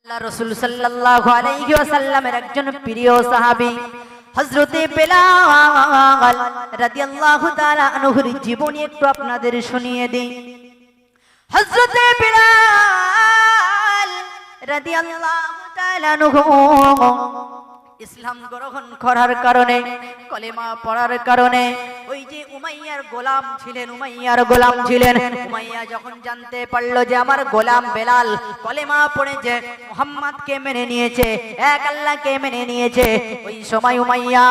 রাসূল সাল্লাল্লাহু আলাইহি ওয়াসাল্লামের একজন প্রিয় সাহাবী হযরতে বেলাল রাদিয়াল্লাহু তাআলা আনহুর জীবনী একটু আপনাদের শুনিয়ে দিই। হযরতে বেলাল রাদিয়াল্লাহু তাআলা আনহু ইসলাম গ্রহণ করার কারণে, কলেমা পড়ার কারণে ওই যে উমাইয়ার গোলাম ছিলেন, উমাইয়া যখন জানতে পারলো যে আমার গোলাম বেলাল কলেমা পড়েছে, মুহাম্মদকে মেনে নিয়েছে, এক আল্লাহকে মেনে নিয়েছে, ওই সময় উমাইয়া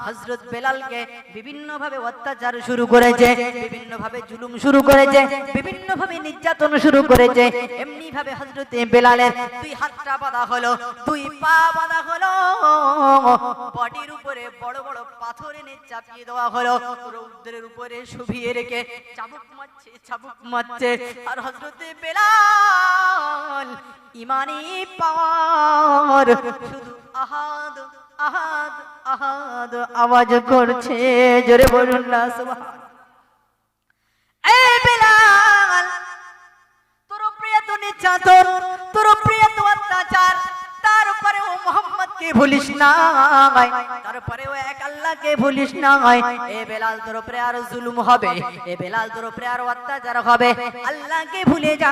হযরত বেলালকে বিভিন্নভাবে অত্যাচার শুরু করেছে, বিভিন্নভাবে জুলুম শুরু করেছে, বিভিন্নভাবে নির্যাতন শুরু করেছে। এমনি ভাবে হযরত বেলালের দুই হাতটা বাঁধা হলো, দুই পা বাঁধা হলো, বডির উপরে বড় বড় পাথর এনে চাপিয়ে দেওয়া হলো, রৌদ্রের উপরে শুভিয়ে রেখে চাবুক মারছে। আর হযরতে বেলাল ইমানি পাওয়ার শুধু আহাদ আহাদ আহাদ আওয়াজ করছে, জোরে বলুন না সুবহান। এই বেলাল, তোর প্রিয় তো নির্যাতন, তোর প্রিয় তো অত্যাচার, তারপরেও মুহাম্মদকে ভুলিস না, তারপরেও এক আল্লাহকে ভুলিস না। এ বেলাল, তোর উপরে আর জুলুম হবে, এ বেলাল তোর উপরে আর অত্যাচার হবে, আল্লাহকে ভুলে যা,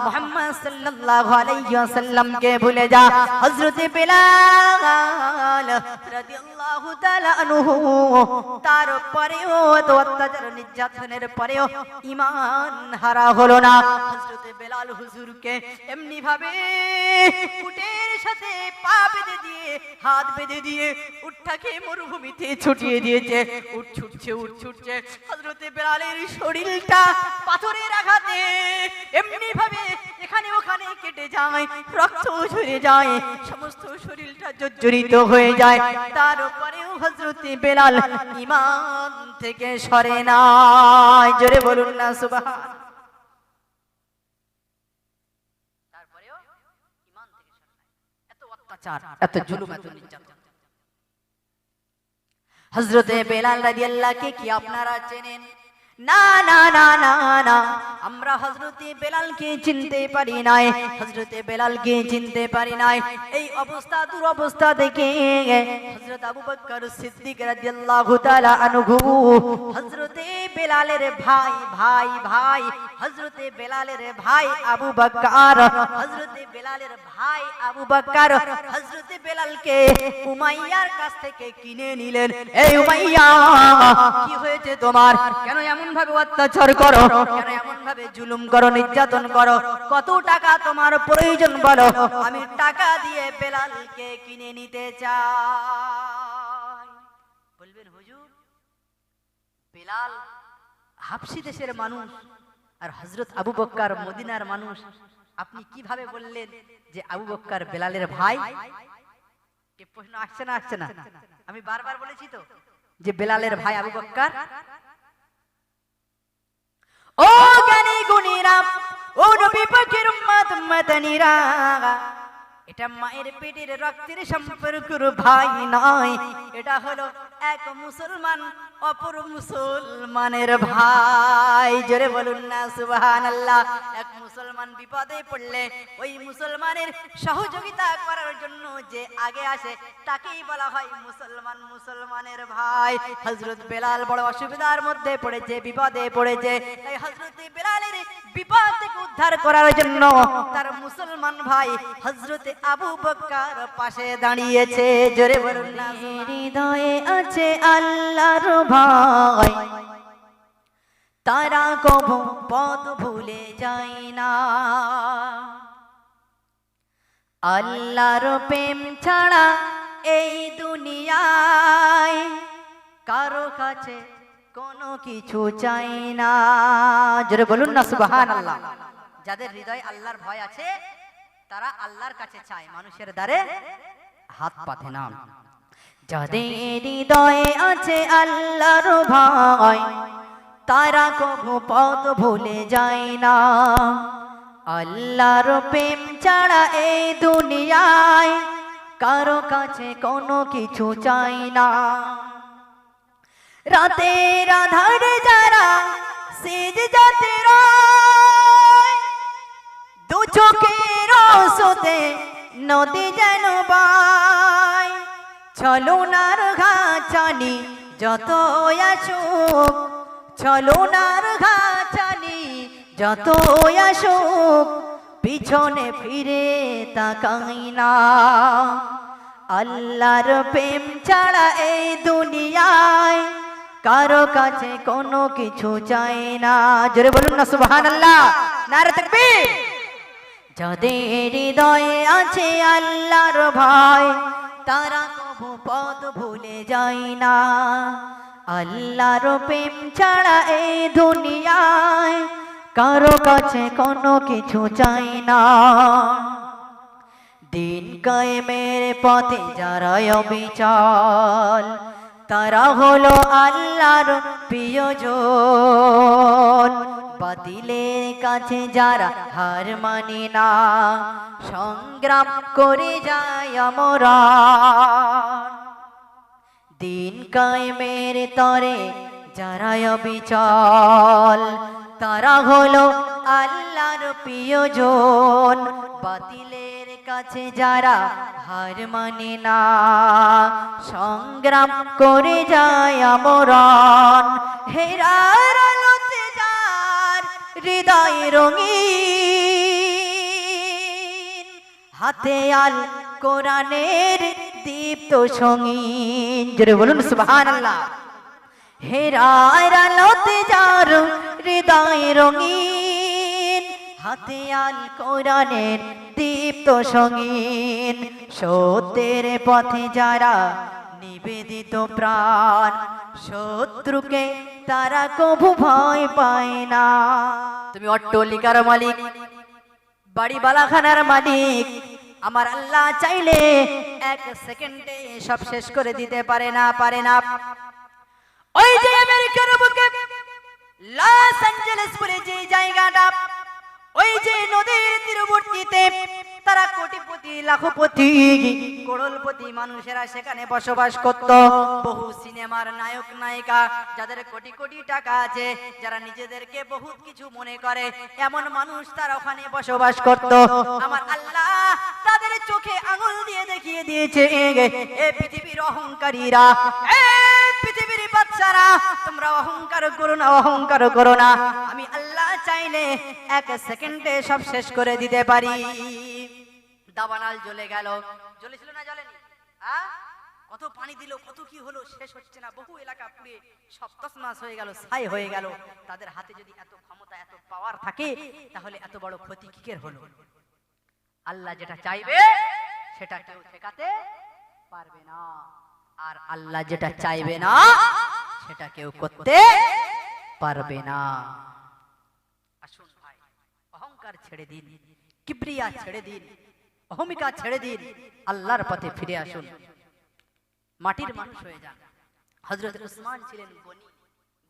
মুহাম্মদ সাল্লাল্লাহু আলাইহি ওয়াসাল্লামকে ভুলে যা। হযরতে বেলাল রাদিয়াল্লাহু তাআলা আনহু তারপরেও তো অত্যাচার নির্যাতনের পরেও ঈমান হারা হলো না। হযরতে বেলাল হুজুরকে এমনি ভাবে উটের সাথে পা বেঁধে দিয়ে, হাত বেঁধে দিয়ে উটটাকে মরুভূমিতে ছুটিয়ে দিয়েছে। উট ছুটছে, হযরতে বেলালের শরীরটা পাথরের আঘাতে এমনি ভাবে এখানে ওখানে কেটে যায়, রক্ত ঝরে যায়, সমস্ত শরীরটা জর্জরিত হয়ে যায়। তারপরেও হযরতে বেলাল ঈমান থেকে সরে নাই, জোরে বলুন না সুবহান। এত জুলুম, এত নির্যাতন। হযরতে বেলাল রাদিয়াল্লাহু কি আপনারা চেনেন? না না না না না, আমরা হযরতে বেলালকে চিনতে পারি নাই, হযরতে বেলালকে চিনতে পারি নাই। এই অবস্থা, দুরবস্থা দেখে হযরত আবু বকর সিদ্দিক রাদিয়াল্লাহু তাআলা আনহু হযরতে বেলালের ভাই হযরতে বেলালের ভাই আবু বকর, হযরতে বেলালের ভাই আবু বকর হযরতে বেলালকে উমাইয়ার কাছ থেকে কিনে নিলেন। এই উমাইয়া, কি হয়েছে তোমার? কেন এমন ভাবে অত্যাচার করো, কেন এমন ভাবে জুলুম করো, নির্যাতন করো? কত টাকা তোমার প্রয়োজন বলো, আমি টাকা দিয়ে বেলালকে কিনে নিতে চাই। বলবেন হুজুর, বেলাল হাবশী দেশের মানুষ আর হযরত আবু বকর মদিনার মানুষ, আপনি কিভাবে বললেন যে আবু বকর বেলালের ভাই? এই প্রশ্ন আসছে না? আমি বারবার বলেছি তো যে বেলালের ভাই আবু বকর। ও জ্ঞানী গুণীরা, ও নবী পাকের উম্মত উম্মতানিরা, এটা মায়ের পেটের রক্তের সম্পর্কের ভাই নয়, এটা হলো এক মুসলমান অপর মুসলমানের ভাই, জোরে বলুন না সুবহানাল্লাহ। এক মুসলমান বিপদে পড়লে ওই মুসলমানের সহযোগিতা করার জন্য যে আগে আসে তাকেই বলা হয় মুসলমান, মুসলমানের ভাই। হযরত বেলাল বড় অসুবিধার মধ্যে পড়েছে, বিপদে পড়েছে, তাই হযরত বেলালের বিপদ থেকে উদ্ধার করার জন্য তার মুসলমান ভাই হযরতে আবু বকর পাশে দাঁড়িয়েছে, জোরে বলুন না। হৃদয়ে আছে আল্লাহর ভয়, তারা কবু পথ ভুলে যায় না, আল্লাহর প্রেম ছাড়া এই দুনিয়ায় কারো কাছে কোনো কিছু চাই না, জোরে বলুন না সুবহানাল্লাহ। যাদের হৃদয়ে আল্লাহর ভয় আছে তারা আল্লাহর কাছে চায়, মানুষের দ্বারে হাত পাতে না। যাদের হৃদয়ে আছে আল্লাহর ভয়, তারা কবু পথ ভুলে যায় না, আল্লাহর প্রেম ছাড়া এই দুনিয়ায় কারো কাছে কোনো কিছু চাই না। রাতের আধারে যারা সিজদাতে রয়, দু চোখ স্রোতে নদী যেন বাই, ছলনার ঘাচানি যত আসুক, ছলনার ঘাচানি যত আসুক, পিছনে ফিরে তাকাই না। আল্লাহর প্রেম ছাড়া এই দুনিয়ায় কারো কাছে কোনো কিছু চাই না। জোরে বলুন না সুবহানাল্লাহ, নারে তাকবীর। যাদের হৃদয়ে আছে আল্লাহর ভয়, তারা কবু পথ ভুলে যায় না। আল্লাহর প্রেম ছাড়া এই দুনিয়ায় কারো কাছে কোনো কিছু চাই না। দিন কায়েমের পথে যারা অবিচল, তারা হলো আল্লাহর প্রিয়জন। বাতিলের কাছে যারা হার মানে না, সংগ্রাম করে যায় আমরা। দিন কায়েমের তরে যারা অবিচল, তারা হলো আল্লাহর প্রিয়জন। বাতিলের কাছে যারা হার মানে না, সংগ্রাম করে যায় আমরণ। হেরার আলোতে যার হৃদয় রঙিন, হাতে আল কোরআনের দীপ্ত সঙ্গীন। জোরে বলুন সুবহানাল্লাহ। হেরার আলোতে যার হৃদয় রঙিন, হাতে আল কোরআনের দীপ্ত সঙ্গীন। সত্যের পথে যারা নিবেদিত প্রাণ, শত্রুকে তারা কভু ভয় পায় না। তুমি অট্টালিকার মালিক, বাড়ি বালাখানার মালিক, আমার আল্লাহ চাইলে এক সেকেন্ডে সব শেষ করে দিতে পারে না, পারে না। ওই যে আমেরিকার বুকে লস অ্যাঞ্জেলেস বলে যে জায়গাটা, ওই যে নদীর তীরবর্তীতে তারা কোটিপতি, লাখপতি, করোড়পতি মানুষেরা সেখানে বসবাস করত। বহু সিনেমার নায়ক নায়িকা যাদের কোটি কোটি টাকা আছে, যারা নিজেদেরকে বহুত কিছু মনে করে, এমন মানুষ তারা ওখানে বসবাস করত। আমার আল্লাহ তাদের চোখে আঙুল দিয়ে দেখিয়ে দিয়েছে, এ পৃথিবীর অহংকারীরা, এ পৃথিবীর বাচ্চারা, তোমরা অহংকার করো না, অহংকার করো না। আমি আল্লাহ চাইলে এক সেকেন্ডে সব শেষ করে দিতে পারি। দাবানাল জ্বলে গেল, জ্বলেছিল না জ্বলেনি? কত পানি দিল, কত কি হলো, শেষ হচ্ছে না। বহু এলাকা পুড়ে সব তছনছ হয়ে গেল, ছাই হয়ে গেল। তাদের হাতে যদি এত ক্ষমতা, এত পাওয়ার থাকে, তাহলে এত বড় ক্ষতি কিসের হলো? আল্লাহ যেটা চাইবে সেটা কেউ ঠেকাতে পারবে না, আর আল্লাহ যেটা চাইবে না সেটা কেউ করতে পারবে না। আসুন ভাই, অহংকার ছেড়ে দিন, কিবরিয়া ছেড়ে দিন, অহমিকা ছেড়ে দিন, আল্লাহর পথে ফিরে আসুন, মাটির মানুষ হয়ে যান। হযরত উসমান ছিলেন গনি,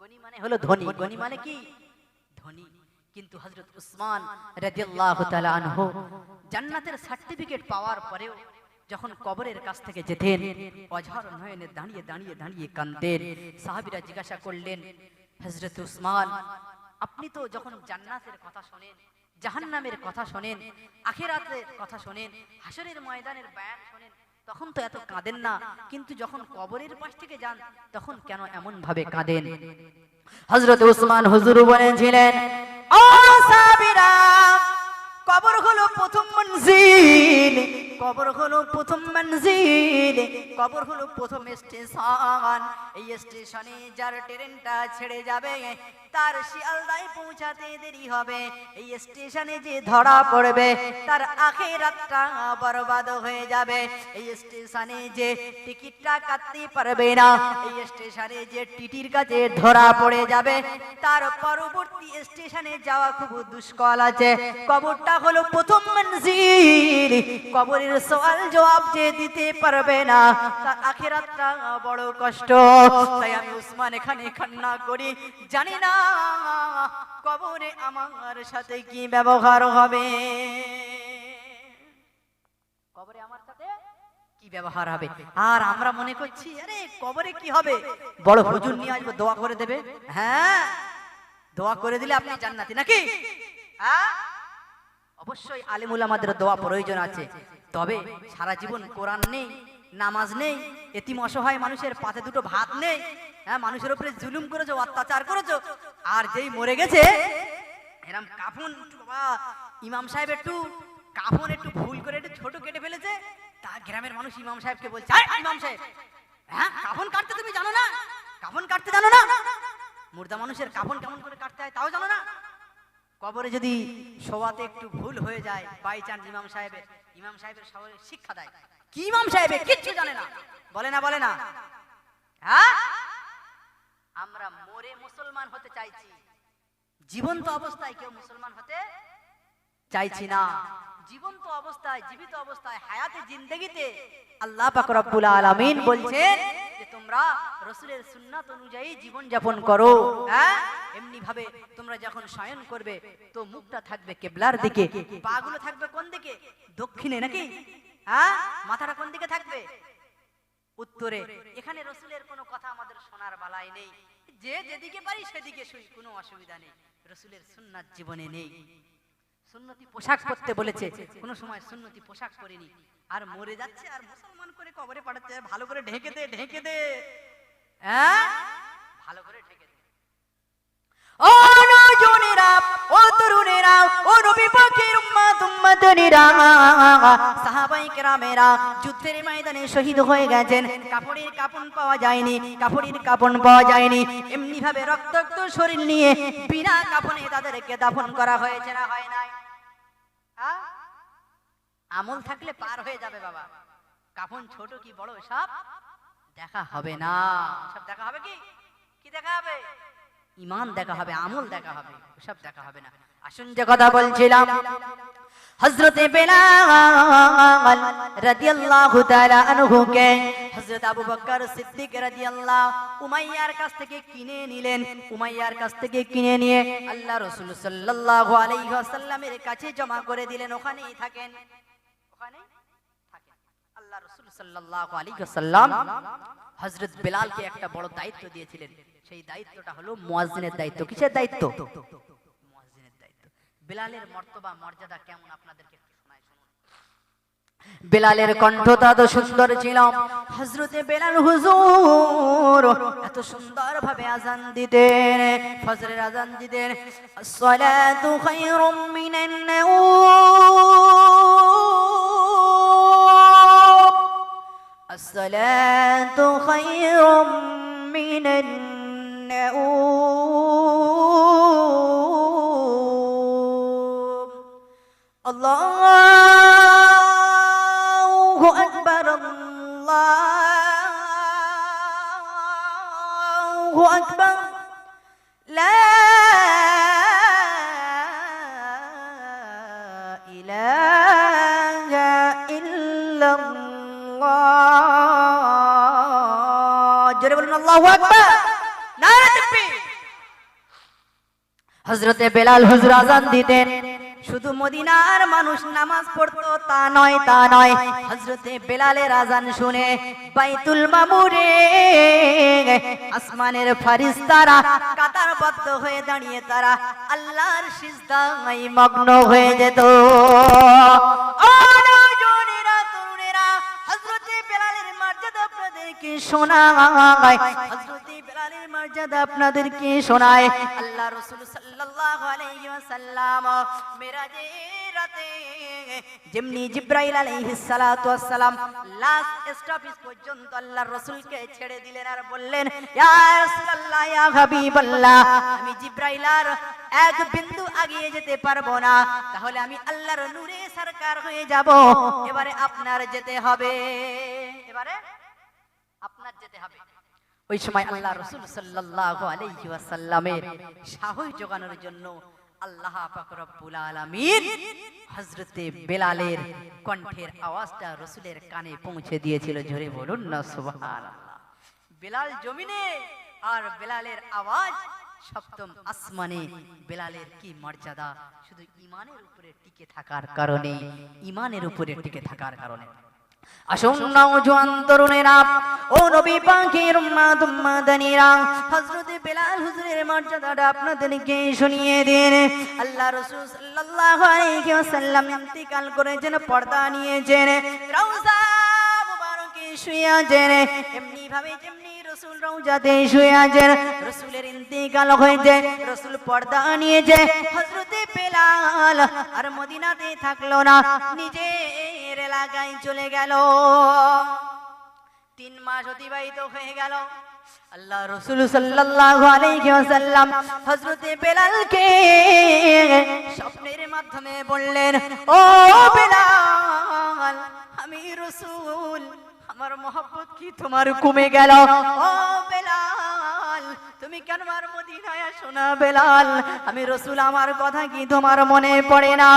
গনি মানে হলো ধনী, গনি মানে কি? ধনী। কিন্তু হযরত উসমান রাদিয়াল্লাহু তাআলা আনহু জান্নাতের সার্টিফিকেট পাওয়ার পরেও যখন কবরের কাছ থেকে যেতেন, অঝর নয়নে দাঁড়িয়ে দাঁড়িয়ে দাঁড়িয়ে কাঁদতেন। সাহাবীরা জিজ্ঞাসা করলেন, হযরত উসমান, আপনি তো যখন জান্নাতের কথা শোনেন, জাহান্নামের কথা শোনেন, আখিরাতের কথা শোনেন, হাসরের ময়দানের বয়ান শোনেন, তখন তো এত কাঁদেন না, কিন্তু যখন কবরের পাশ থেকে যান তখন কেন এমন ভাবে কাঁদেন? হযরত উসমান হুজুর বলেছিলেন, ও সাহাবীরা, কবর হলো প্রথম মঞ্জিল, কবর হলো প্রথম মঞ্জিল, কবর হলো প্রথম স্টেশন। এই স্টেশনে যার ট্রেনটা ছেড়ে যাবে, তার শিয়ালদায় পৌঁছাতে দেরি হবে। এই স্টেশনে যে ধরা পড়বে, তার আখিরাতটা বরবাদ হয়ে যাবে। এই স্টেশনে যে টিকিটটা কাটতে পারবে না, এই স্টেশনে যে টিটির কাছে ধরা পড়ে যাবে, তার পরবর্তী স্টেশনে যাওয়া খুব দুষ্কর আছে। কবরটা হলো প্রথম মঞ্জিল, কবরের সওয়াল জবাব যে দিতে পারবে না, তার আখিরাতটা বড় কষ্ট। তাই আমি উসমান এখানে কান্না করি, জানি না কবরে আমার সাথে কি ব্যবহার হবে, কবরে আমার সাথে কি ব্যবহার হবে। আর আমরা মনে করছি, আরে কবরে কি হবে, বড় হুজুর নিয়ে আসবো, দোয়া করে দেবে। হ্যাঁ, দোয়া করে দিলে আপনি জান্নাতি নাকি? হ্যাঁ, অবশ্যই আলেম উলামাদের দোয়া প্রয়োজন আছে, তবে সারা জীবন কোরআন নেই, নামাজ নেই, এতিম অসহায় মানুষের পাতে দুটো ভাত নেই, হ্যাঁ, মানুষের উপরে জুলুম করেছো, অত্যাচার করেছো, আর যেই মরে গেছে এরম কাফন বাবা, ইমাম সাহেব একটু কাফন একটু ভুল করে একটু ছোট কেটে ফেলেছে, তা গ্রামের মানুষ ইমাম সাহেবকে বলছে, ইমাম সাহেব, হ্যাঁ কাফন কাটতে তুমি জানো না? কাফন কাটতে জানো না? মুর্দা মানুষের কাফন কেমন করে কাটতে হয় তাও জানো না? কবরে যদি শোয়াতে একটু ভুল হয়ে যায় বাই চান্স, ইমাম সাহেবের সবাই শিক্ষা দেয়, কি ইমাম সাহেব কিচ্ছু জানে না, বলে না, বলে না? হ্যাঁ, আমরা মরে মুসলমান হতে চাইছি, জীবন্ত অবস্থায় কেউ মুসলমান হতে চাইছি না। জীবন্ত অবস্থায়, জীবিত অবস্থায়, হায়াতে জিন্দেগিতে আল্লাহ পাক রব্বুল আলামিন বলছেন যে তোমরা রাসূলের সুন্নাত অনুযায়ী জীবন যাপন করো। হ্যাঁ, এমনি ভাবে তোমরা যখন শয়ন করবে তো মুখটা থাকবে কিবলার দিকে, পাগুলো থাকবে কোন দিকে? দক্ষিণে নাকি? হ্যাঁ, মাথাটা কোন দিকে থাকবে? উত্তরে। এখানে রাসূলের কোনো কথা আমাদের শোনার বালাই নেই, যে যেদিকে পারি সেদিকে শুই, কোনো অসুবিধা নেই। রাসূলের সুন্নাত জীবনে নেই। সুন্নতি পোশাক পরতে বলেছে, কোনো সময় সুন্নতি পোশাক পরিনি, আর মরে যাচ্ছে আর মুসলমান করে কবরে পাঠাচ্ছে, ভালো করে ঢেকে দে, ঢেকে দে, হ্যাঁ, ভালো করে ঢেকে দে। ও নওজোয়ানেরা, ও তরুণেরা, ও নবী পাকের উম্মতেরা, সাহাবায়ে কেরামেরা যুদ্ধের ময়দানে শহীদ হয়ে গেছেন, কাপড়ের কাপন পাওয়া যায়নি, কাপড়ের কাপন পাওয়া যায়নি, এমনি ভাবে রক্তাক্ত শরীর নিয়ে বিনা কাপনে তাদেরকে দাফন করা হয়েছে না হয় নাই? আমল থাকলে পার হয়ে যাবে বাবা, কাফন ছোট কি বড় সব দেখা হবে না, সব দেখা হবে কি কি দেখা হবে? ঈমান দেখা হবে, আমল দেখা হবে, সব দেখা হবে না। আসুন যে কথা বলছিলাম, হযরতে বেলাল রাদিয়াল্লাহু তাআলা আনহু কে হযরত আবু বকর সিদ্দিক রাদিয়াল্লাহু উমাইয়ার কাছ থেকে কিনে নিলেন। উমাইয়ার কাছ থেকে কিনে নিয়ে আল্লাহ রাসূল সাল্লাল্লাহু আলাইহি ওয়াসাল্লামের কাছে জমা করে দিলেন, ওখানেই থাকেন, ওখানেই থাকেন। আল্লাহ রাসূল সাল্লাল্লাহু আলাইহি ওয়াসাল্লাম হযরত বেলালকে একটা বড় দায়িত্ব দিয়েছিলেন, সেই দায়িত্বটা হলো মুয়াজ্জিনের দায়িত্ব। কিসের দায়িত্ব? মুয়াজ্জিনের দায়িত্ব। বেলালের মর্তবা মর্যাদা কেমন আপনাদেরকে একটু শোনাই, শুনুন। বেলালের কণ্ঠটা তো সুন্দর ছিল, হযরতে বেলাল হুজুর এত সুন্দর ভাবে আযান দিতেন, ফজরের আযান দিতেন, আসসালাতু খায়রুম মিনান নাওম, আসসালাতু খায়রুম মিনান নাওম, আল্লাহু আকবার, আল্লাহু আকবার, লা ইলাহা ইল্লাল্লাহ। জোরে বলুন আল্লাহু আকবার, নারে তাকবীর। হযরতে বেলাল হুজুর আযান দিতেন, শুধু মদিনার মানুষ নামাজ পড়তো তা নয়, তা নয়, হযরতে বেলালের আযান শুনে বাইতুল মামুরে আসমানের ফেরেশতারা কাতারবদ্ধ হয়ে দাঁড়িয়ে তারা আল্লাহর সিজদায় মগ্ন হয়ে যেত। ও নওজোয়ানেরা, তরুণেরা, হযরতে বেলালের মর্যাদা আপনাদেরকে শোনায়, হযরতে বেলালের মর্যাদা আপনাদেরকে শোনায়। আল্লাহ রাসূল সাল্লাল্লাহু আলাইহি ওয়াসাল্লাম মেরাজের রাতে যেমনি জিবরাইল আলাইহিস সালাতু ওয়াস সালাম লাস্ট স্টপেজ পর্যন্ত আল্লাহর রাসূলকে ছেড়ে দিলেন আর বললেন, ইয়া রাসূলুল্লাহ, ইয়া হাবিবাল্লাহ, আমি জিবরাইল আর এক বিন্দু এগিয়ে যেতে পারবো না, তাহলে আমি আল্লাহর নূরে সরকার হয়ে যাব, এবারে আপনার যেতে হবে, এবারে আপনার যেতে হবে। ওই সময় আল্লাহ রাসূল সাল্লাল্লাহু আলাইহি ওয়াসাল্লামের সাহস জোগানোর জন্য আল্লাহ পাক রব্বুল আলামিন হযরতে বেলালের কণ্ঠের আওয়াজটা রাসূলের কানে পৌঁছে দিয়েছিল। জোরে বলুন না সুবহানাল্লাহ। বেলাল জমিনে আর বেলালের আওয়াজ সপ্তম আসমানে। বেলালের কি মর্যাদা, শুধু ঈমানের উপরে টিকে থাকার কারণে, ঈমানের উপরে টিকে থাকার কারণে। আসুন নওজোয়ান তরুণেরা, ও নবী পাকের উম্মত উম্মাদানিরা, হযরত বেলাল হুজুরের মর্যাদাটা আপনাদেরকে শুনিয়ে দেন। আল্লাহ রাসূল সাল্লাল্লাহু আলাইহি ওয়াসাল্লাম ইন্তিকাল করেছেন, পর্দা নিয়েছেন, রওজা মুবারকে শুয়ে আছেন। এমনি ভাবে যেমনি রাসূল রওজাতে শুয়ে আছেন, রাসূলের ইন্তিকাল হয়েছে, রাসূল পর্দা নিয়েছে। হযরত বেলাল আর মদিনাতে থাকলো না, নিজের এলাকায় চলে গেল। 3 মাস অতিবাহিত হয়ে গেল। আল্লাহ রাসূল সাল্লাল্লাহু আলাইহি ওয়াসাল্লাম হযরত বেলালকে স্বপ্নের মাধ্যমে বললেন, ও বেলাল, আমি রাসূল, আমার মহব্বত কি তোমার কমে গেল? ও বেলাল, তুমি কেন আর মদিনায় আসো না? বেলাল, আমি রাসূল, আমার কথা কি তোমার মনে পড়ে না?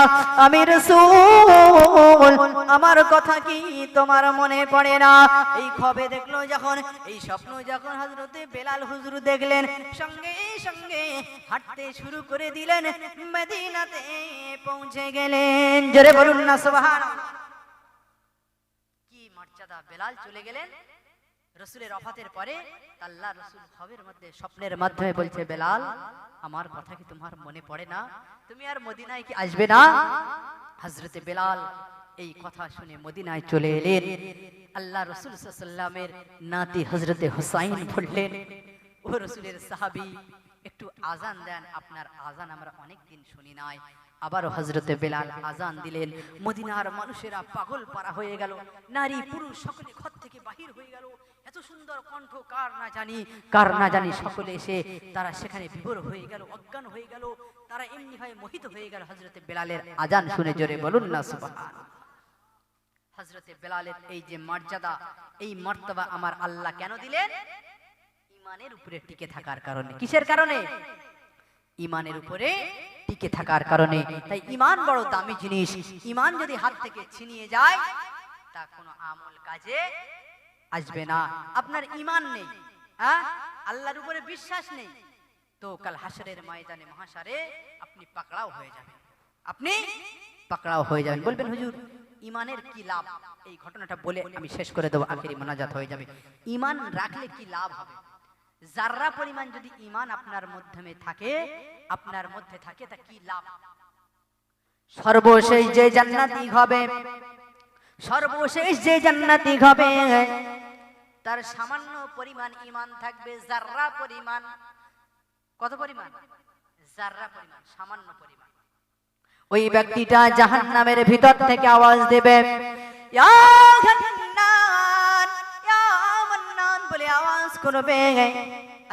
আমি রাসূল, আমার কথা কি তোমার মনে পড়ে না? এই খবে দেখলো যখন, এই স্বপ্ন যখন হযরতে বেলাল হুজুর দেখলেন, সঙ্গে সঙ্গে হাঁটতে শুরু করে দিলেন, মদিনাতে পৌঁছে গেলেন। জোরে বলুন না সুবহানাল্লাহ। কি মর্যাদা! বেলাল চলে গেলেন রাসূলের ওফাতের পরে। আল্লাহ রাসূল খবের মধ্যে, স্বপ্নের মাধ্যমে বলছে, বেলাল, আমার কথা কি তোমার মনে পড়ে না? তুমি আর মদিনায় কি আসবে না? হযরতে বেলাল এই কথা শুনে মদিনায় চলে এলেন। আল্লাহ রাসূল সাল্লাল্লাহু আলাইহি ওয়াসাল্লামের নাতি হযরতে হুসাইন বললেন, ও রাসূলের সাহাবী, একটু আজান দেন, আপনার আজান আমরা অনেক দিন শুনি নাই। আবারও হযরতে বেলাল আজান দিলেন। মদিনার মানুষেরা পাগল পারা হয়ে গেল, নারী পুরুষ সকলে ঘর থেকে বাহির হয়ে গেল। এত সুন্দর কণ্ঠ কার না জানি সকলে এসে তারা সেখানে বিভোর হয়ে গেল, অজ্ঞান হয়ে গেল, তারা এমনি ভাবে মোহিত হয়ে গেল হযরতে বেলালের আজান শুনে। জোরে বলুন না সুবহানাল্লাহ। হযরতে বেলালের এই যে মর্যাদা, এই মর্তবা আমার আল্লাহ কেন দিলেন? ঈমানের উপরে টিকে থাকার কারণে। কিসের কারণে? ঈমানের উপরে টিকে থাকার কারণে। তাই ঈমান বড় দামি জিনিস। ঈমান যদি হাত থেকে ছিনিয়ে যায়, তা কোনো আমল কাজে আসবে না। আপনার ঈমান নেই, আল্লাহর উপরে বিশ্বাস নেই, তো কাল হাসরের ময়দানে মহাশারে আপনি পাকড়াও হয়ে যাবেন। আপনি পাকড়াও হয়ে যাবেন। বলবেন, হুজুর, ঈমানের কি লাভ? এই ঘটনাটা বলে আমি শেষ করে দেব, আখেরি মোনাজাত হয়ে যাবে। ঈমান রাখলে কি লাভ হবে? যাররা পরিমাণ যদি ঈমান আপনার মধ্যে থাকে, তা কি লাভ? সর্বশেষ যে জান্নাতি হবে, তার সামান্য পরিমাণ ঈমান থাকবে, যাররা পরিমাণ। কত পরিমাণ? যাররা পরিমাণ, সামান্য পরিমাণ। ওই ব্যক্তিটা জাহান্নামের ভিতর থেকে আওয়াজ দেবে, ইয়া হান্নান, ইয়া মান্নান বলে আওয়াজ করবে।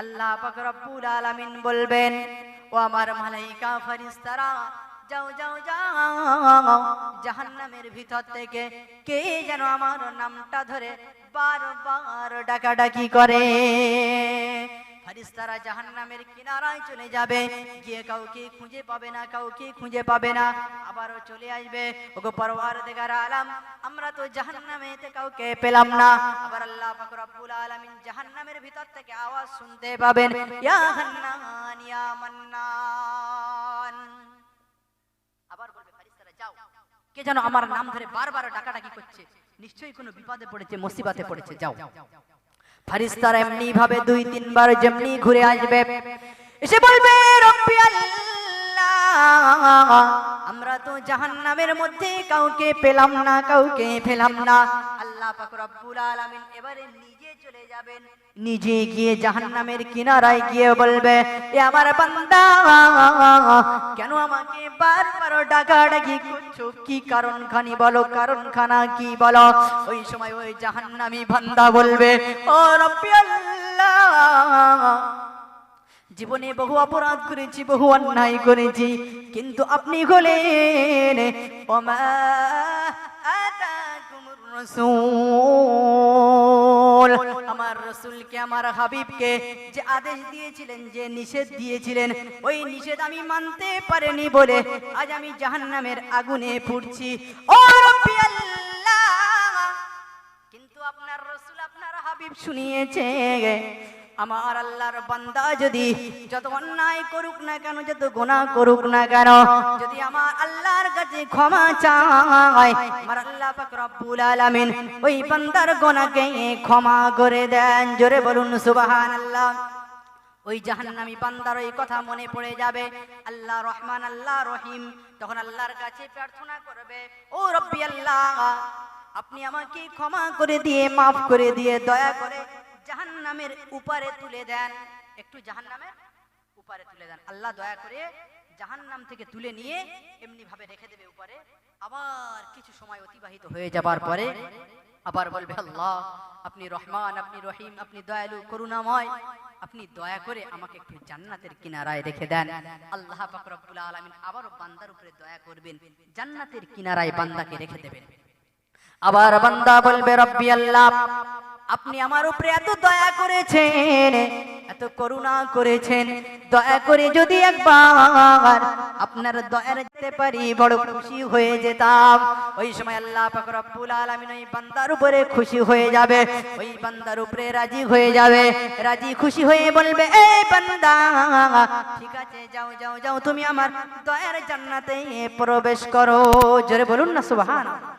আল্লাহ পাক রব্বুল আলামিন বলবেন, ও আমার মালায়েকা ফেরেশতারা, যাও যাও যাও, জাহান্নামের ভিতর থেকে কে যেন আমার নামটা ধরে বারবার ডাকাডাকি করে। ফেরেশতারা জাহান্নামের কিনারায় চলে যাবে, গিয়ে কাউকে খুঁজে পাবে না, আবারও চলে আসবে, ওগো পরওয়ারদিগার আলম, আমরা তো জাহান্নামেতে কাউকে পেলাম না। আবার আল্লাহ পাক রব্বুল আলামিন জাহান্নামের ভিতর থেকে আওয়াজ শুনতে পাবেন, ইয়া হান্নান, ইয়া মান্নান। আবার বলবে ফেরেশতারা, যাও, কে যেন আমার নাম ধরে বারবার ডাকাডাকি করছে, নিশ্চয়ই কোনো বিপদে পড়েছে, মুসিবতে পড়েছে, যাও। ফেরেশতারা এমনি ভাবে 2-3 বার যেমনি ঘুরে আসবে, এসে বলবে, রব্বি আল্লাহ, আমরা তো জাহান্নামের মধ্যে কাউকে পেলাম না। আল্লাহ পাক রব্বুল আলামিন এবারে নিজে চলে যাবেন, নিজে গিয়ে জাহান্নামের কিনারায় গিয়ে বলবে, এ আমার বান্দা, কেন আমাকে বারবার ডাকাডাকি করছো? কি কারণ খানি বলো, কারণ খানা কি বলো? ওই সময় ওই জাহান্নামী বান্দা বলবে, ও রব্বি আল্লাহ, জীবনে বহু অপরাধ করেছি, বহু অন্যায় করেছি, কিন্তু আপনি হলেন ওমা আতাকুমুর রাসূল, আমার রাসূলকে, আমার হাবিবকে যে আদেশ দিয়েছিলেন, যে নিষেধ দিয়েছিলেন, ওই নিষেধ আমি মানতে পারিনি বলে আজ আমি জাহান্নামের আগুনে পুড়ছি। ও রব্বি আল্লাহ, কিন্তু আপনার রাসূল, আপনার হাবিব শুনিয়েছে আমার আল্লাহর বান্দা যদি যত অন্যায় করুক না কেন, যত গুনাহ করুক না কেন, যদি আমার আল্লাহর কাছে ক্ষমা চায়, আমার আল্লাহ পাক রব্বুল আলামিন ওই বান্দার গুনাহকে ক্ষমা করে দেন। জোরে বলুন সুবহানাল্লাহ। ওই জাহান্নামী বান্দার ওই কথা মনে পড়ে যাবে, আল্লাহ রহমান আল্লাহ রহিম, তখন আল্লাহর কাছে প্রার্থনা করবে, ও রব্বি আল্লাহ, আপনি আমাকে ক্ষমা করে দিয়ে, মাফ করে দিয়ে, দয়া করে জাহান্নামের উপরে তুলে দেন, একটু জাহান্নামের উপরে তুলে দেন। আল্লাহ দয়া করে জাহান্নাম থেকে তুলে নিয়ে এমনি ভাবে রেখে দেবে উপরে। আবার কিছু সময় অতিবাহিত হয়ে যাবার পরে আবার বলবে, আল্লাহ আপনি রহমান, আপনি রহিম, আপনি দয়ালু করুণাময়, আপনি দয়া করে আমাকে একটু জান্নাতের কিনারায় রেখে দেন। আল্লাহ পাক রব্বুল আলামিন আবারও বান্দার উপরে দয়া করবেন, জান্নাতের কিনারায় বান্দাকে রেখে দেবেন। আবার বান্দা বলবে, রব্বি আল্লাহ, আপনি আমার উপরে এত দয়া করেছেন, এত করুণা করেছেন, দয়া করে যদি একবার আপনার দয়া দেখতে পারি বড় খুশি হয়ে যেতাম। ওই সময় আল্লাহ পাক রব্বুল আলামিন ওই বান্দার উপরে খুশি হয়ে যাবে, ওই বান্দার উপরে রাজি হয়ে যাবে, রাজি খুশি হয়ে বলবে, এই বান্দা ঠিক আছে, যাও যাও যাও, তুমি আমার দয়ার জান্নাতে প্রবেশ করো। জোরে বলুন না সুবহানাল্লাহ।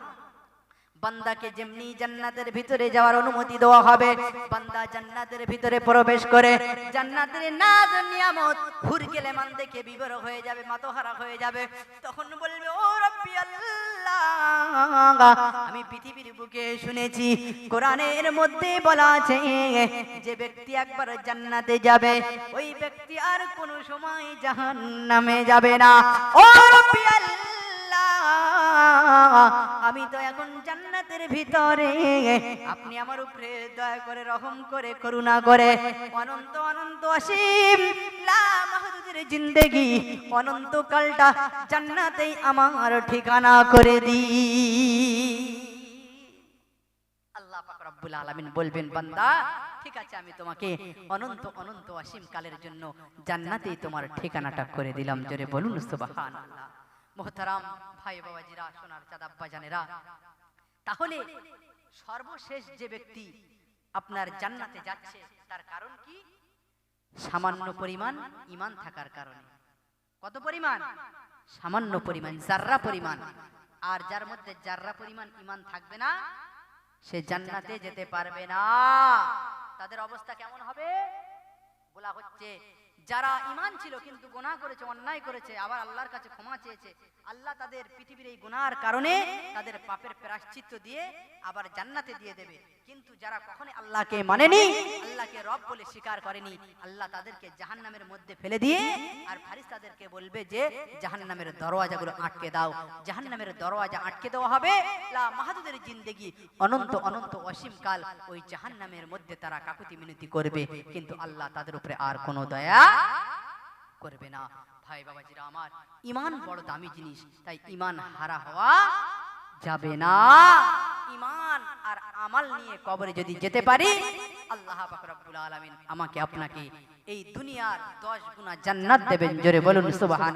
বান্দাকে যেমনি জান্নাতের ভিতরে যাওয়ার অনুমতি দেওয়া হবে, বান্দা জান্নাতের ভিতরে প্রবেশ করে জান্নাতের নাজ নিয়ামত হুর গেলেমান দেখে বিভোর হয়ে যাবে, মাতোহারা হয়ে যাবে। তখন বলবে, ও রব্বি আল্লাহ, আমি পৃথিবীর বুকে শুনেছি কোরআনের মধ্যে বলা আছে, যে ব্যক্তি একবার জান্নাতে যাবে ওই ব্যক্তি আর কোনো সময় জাহান্নামে যাবে না। ও রব্বি আল্লাহ, আমি তো এখন জান্নাতের ভিতরে, আপনি আমার উপরে দয়া করে, রহম করে, করুণা করে অনন্ত অনন্ত অসীম লা মাহদুদের জিন্দেগি অনন্তকালটা জান্নাতেই আমার ঠিকানা করে দি। আল্লাহ পাক রব্বুল আলামিন বলবেন, বান্দা ঠিক আছে, আমি তোমাকে অনন্ত অনন্ত অসীম কালের জন্য জান্নাতেই তোমার ঠিকানাটা করে দিলাম। জোরে বলুন সুবহানাল্লাহ। মোহতারাম ভাই বাবাজিরা, সোনার চাঁদ আব্বা জানেরা, তাহলে সর্বশেষ যে ব্যক্তি আপনার জান্নাতে যাচ্ছে তার কারণ কি? সামান্য পরিমাণ ঈমান থাকার কারণে। কত পরিমাণ? সামান্য পরিমাণ, জাররা পরিমাণ। আর যার মধ্যে জাররা পরিমাণ ঈমান থাকবে না, সে জান্নাতে যেতে পারবে না। তাদের অবস্থা কেমন হবে বলা হচ্ছে, যারা ঈমান ছিল কিন্তু গুনাহ করেছে, অন্যায় করেছে, আবার আল্লাহর কাছে ক্ষমা চেয়েছে, আল্লাহ তাদের পৃথিবীর এই গুনাহের কারণে তাদের পাপের প্রায়শ্চিত্ত দিয়ে আবার জান্নাতে দিয়ে দেবে। কিন্তু যারা কখনো আল্লাহকে মানেনি, আল্লাহকে রব বলে স্বীকার করেনি, আল্লাহ তাদেরকে জাহান্নামের মধ্যে ফেলে দিয়ে আর ফেরেশতাদেরকে বলবে যে জাহান্নামের দরওয়াজাগুলো আটকে দাও। জাহান্নামের দরওয়াজা আটকে দেওয়া হবে, লা মাহদুদের জিন্দেগি অনন্ত অনন্ত অসীম কাল ওই জাহান্নামের মধ্যে তারা কাকুতি মিনতি করবে, কিন্তু আল্লাহ তাদের উপরে আর কোনো দয়া করবে না। ভাই বাবাজিরা আমার, ঈমান বড় দামি জিনিস, তাই ঈমান হারা হওয়া যাবে না। ঈমান আর আমাল নিয়ে কবরে যদি যেতে পারি, আল্লাহ পাক রব্বুল আলামিন আমাকে আপনাকে এই দুনিয়ার 10 গুণা জান্নাত দেবেন। জোরে বলুন সুবহান।